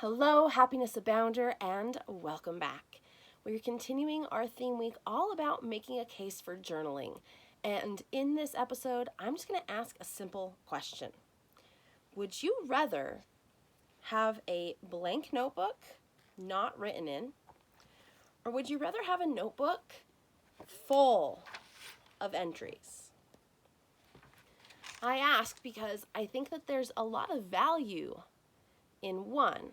Hello, happiness abounder, and welcome back. We're continuing our theme week all about making a case for journaling. And in this episode, I'm just going to ask a simple question. Would you rather have a blank notebook, not written in, or would you rather have a notebook full of entries? I ask because I think that there's a lot of value in one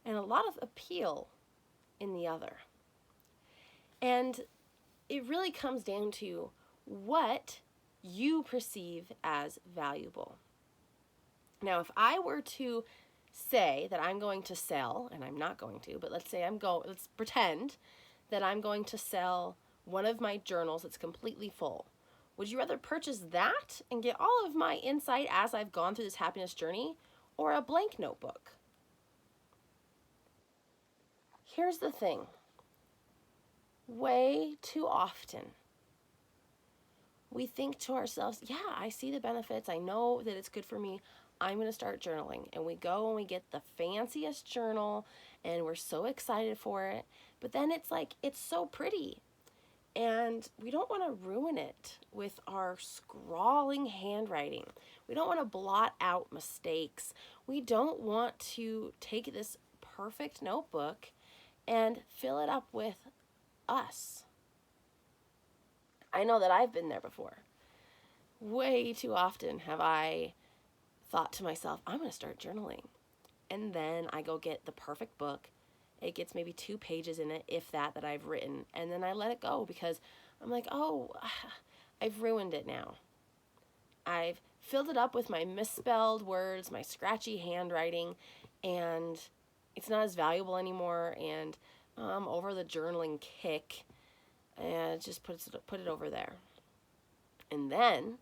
and a lot of appeal in the other. And it really comes down to what you perceive as valuable. Now, if I were to say that I'm going to sell, and I'm not going to, but let's pretend that I'm going to sell one of my journals that's completely full. Would you rather purchase that and get all of my insight as I've gone through this happiness journey, or a blank notebook? Here's the thing. Way too often, we think to ourselves, yeah, I see the benefits. I know that it's good for me. I'm going to start journaling. And we go and we get the fanciest journal and we're so excited for it. But then it's like, it's so pretty. And we don't want to ruin it with our scrawling handwriting. We don't want to blot out mistakes. We don't want to take this perfect notebook and fill it up with us. I know that I've been there before. Way too often have I thought to myself, I'm going to start journaling. And then I go get the perfect book. It gets maybe 2 pages in it, if that I've written. And then I let it go because I'm like, oh, I've ruined it now. I've filled it up with my misspelled words, my scratchy handwriting, and it's not as valuable anymore. And I'm over the journaling kick, and just put it over there. And then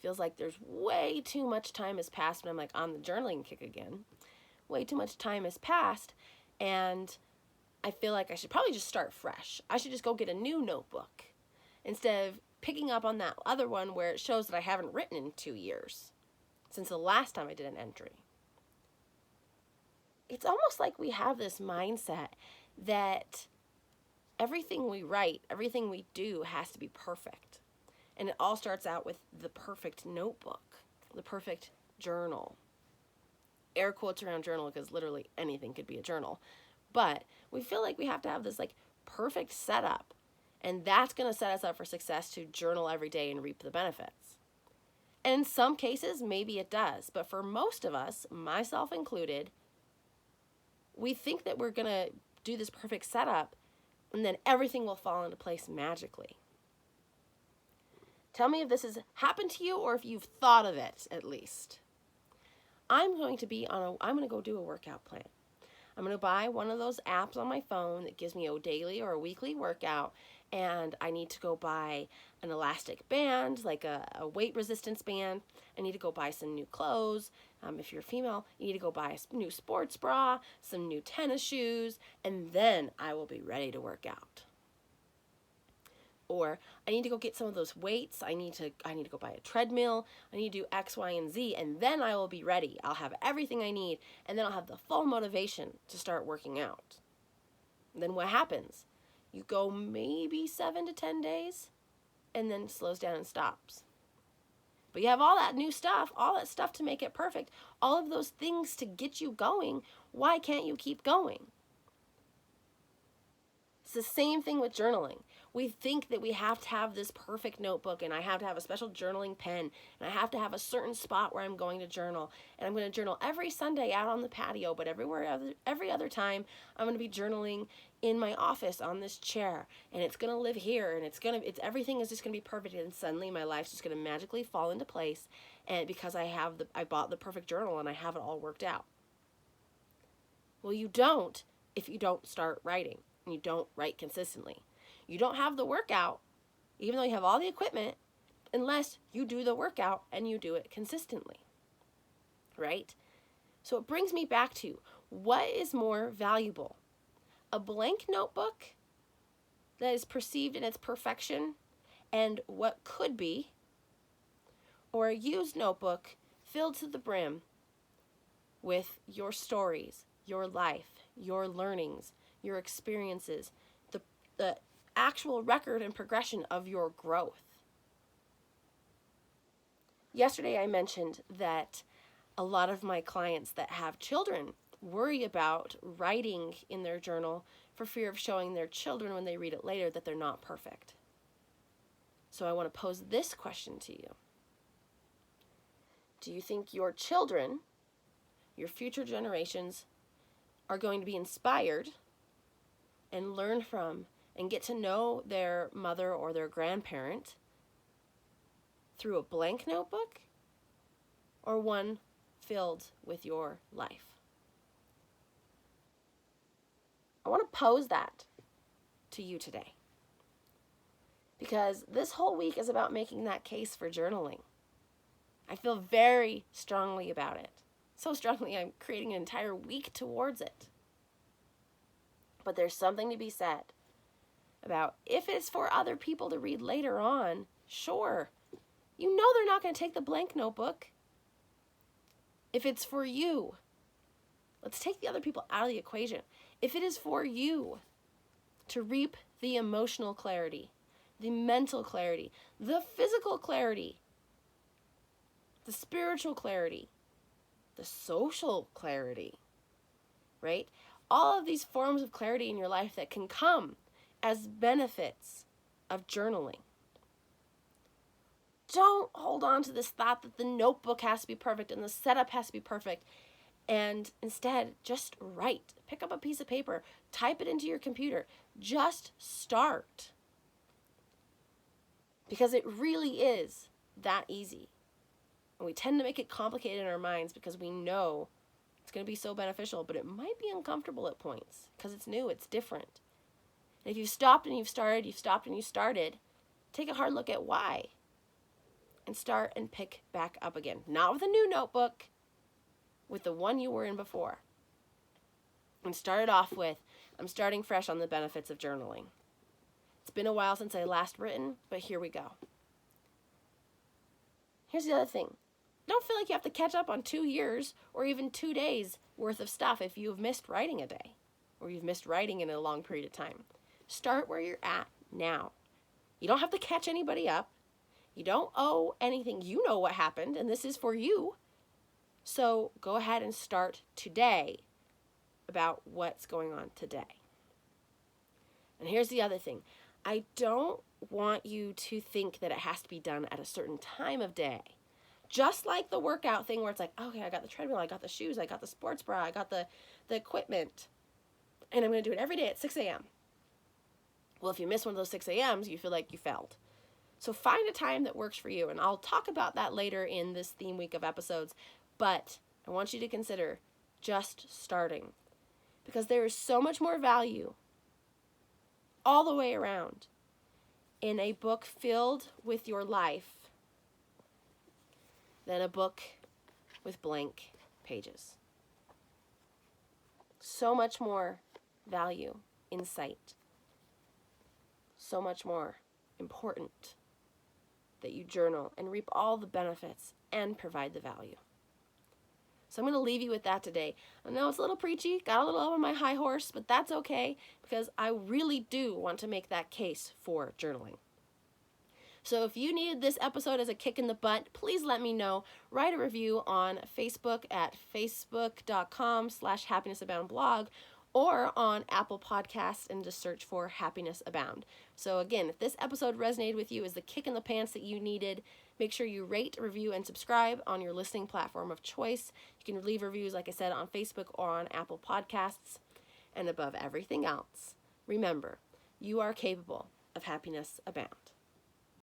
feels like there's way too much time has passed when I'm like on the journaling kick again. Way too much time has passed, and I feel like I should probably just start fresh. I should just go get a new notebook instead of picking up on that other one where it shows that I haven't written in 2 years since the last time I did an entry. It's almost like we have this mindset that everything we write, everything we do has to be perfect. And it all starts out with the perfect notebook, the perfect journal. Air quotes around journal because literally anything could be a journal. But we feel like we have to have this like perfect setup. And that's going to set us up for success to journal every day and reap the benefits. And in some cases, maybe it does. But for most of us, myself included, we think that we're going to do this perfect setup and then everything will fall into place magically. Tell me if this has happened to you or if you've thought of it at least. I'm going to go do a workout plan. I'm going to buy one of those apps on my phone that gives me a daily or a weekly workout, and I need to go buy an elastic band, like a weight resistance band. I need to go buy some new clothes. If you're female, you need to go buy a new sports bra, some new tennis shoes, and then I will be ready to work out. Or I need to go get some of those weights. I need to go buy a treadmill. I need to do X, Y, and Z, and then I will be ready. I'll have everything I need, and then I'll have the full motivation to start working out. Then what happens? You go maybe 7 to 10 days, and then it slows down and stops. But you have all that new stuff, all that stuff to make it perfect, all of those things to get you going. Why can't you keep going? It's the same thing with journaling. We think that we have to have this perfect notebook, and I have to have a special journaling pen, and I have to have a certain spot where I'm going to journal, and I'm going to journal every Sunday out on the patio, but every other time I'm going to be journaling in my office on this chair, and it's going to live here, and everything is just going to be perfect, and suddenly my life's just going to magically fall into place, and because I bought the perfect journal and I have it all worked out. Well, you don't if you don't start writing. And you don't write consistently. You don't have the workout, even though you have all the equipment, unless you do the workout and you do it consistently, right? So it brings me back to, what is more valuable? A blank notebook that is perceived in its perfection and what could be, or a used notebook filled to the brim with your stories, your life, your learnings, your experiences, the actual record and progression of your growth. Yesterday I mentioned that a lot of my clients that have children worry about writing in their journal for fear of showing their children when they read it later that they're not perfect. So I want to pose this question to you. Do you think your children, your future generations, are going to be inspired and learn from and get to know their mother or their grandparent through a blank notebook or one filled with your life? I want to pose that to you today, because this whole week is about making that case for journaling. I feel very strongly about it. So strongly, I'm creating an entire week towards it. But there's something to be said about if it's for other people to read later on, sure. You know they're not going to take the blank notebook. If it's for you, let's take the other people out of the equation. If it is for you to reap the emotional clarity, the mental clarity, the physical clarity, the spiritual clarity, the social clarity, right? All of these forms of clarity in your life that can come as benefits of journaling. Don't hold on to this thought that the notebook has to be perfect and the setup has to be perfect. And instead, just write. Pick up a piece of paper. Type it into your computer. Just start. Because it really is that easy. And we tend to make it complicated in our minds because we know it's going to be so beneficial, but it might be uncomfortable at points because it's new, it's different. And if you've stopped and you've started, you've stopped and you started, take a hard look at why. And start and pick back up again. Not with a new notebook, with the one you were in before. And start it off with, I'm starting fresh on the benefits of journaling. It's been a while since I last written, but here we go. Here's the other thing. Don't feel like you have to catch up on 2 years or even 2 days worth of stuff if you've missed writing a day or you've missed writing in a long period of time. Start where you're at now. You don't have to catch anybody up. You don't owe anything. You know what happened, and this is for you. So go ahead and start today about what's going on today. And here's the other thing. I don't want you to think that it has to be done at a certain time of day. Just like the workout thing where it's like, okay, I got the treadmill, I got the shoes, I got the sports bra, I got the equipment, and I'm going to do it every day at 6 a.m. Well, if you miss one of those 6 a.m.s, you feel like you failed. So find a time that works for you, and I'll talk about that later in this theme week of episodes, but I want you to consider just starting, because there is so much more value all the way around in a book filled with your life than a book with blank pages. So much more value, insight, so much more important that you journal and reap all the benefits and provide the value. So I'm going to leave you with that today. I know it's a little preachy, got a little over my high horse, but that's okay because I really do want to make that case for journaling. So if you needed this episode as a kick in the butt, please let me know. Write a review on Facebook at facebook.com/happinessaboundblog or on Apple Podcasts and just search for Happiness Abound. So again, if this episode resonated with you as the kick in the pants that you needed, make sure you rate, review, and subscribe on your listening platform of choice. You can leave reviews, like I said, on Facebook or on Apple Podcasts. And above everything else, remember, you are capable of happiness abound.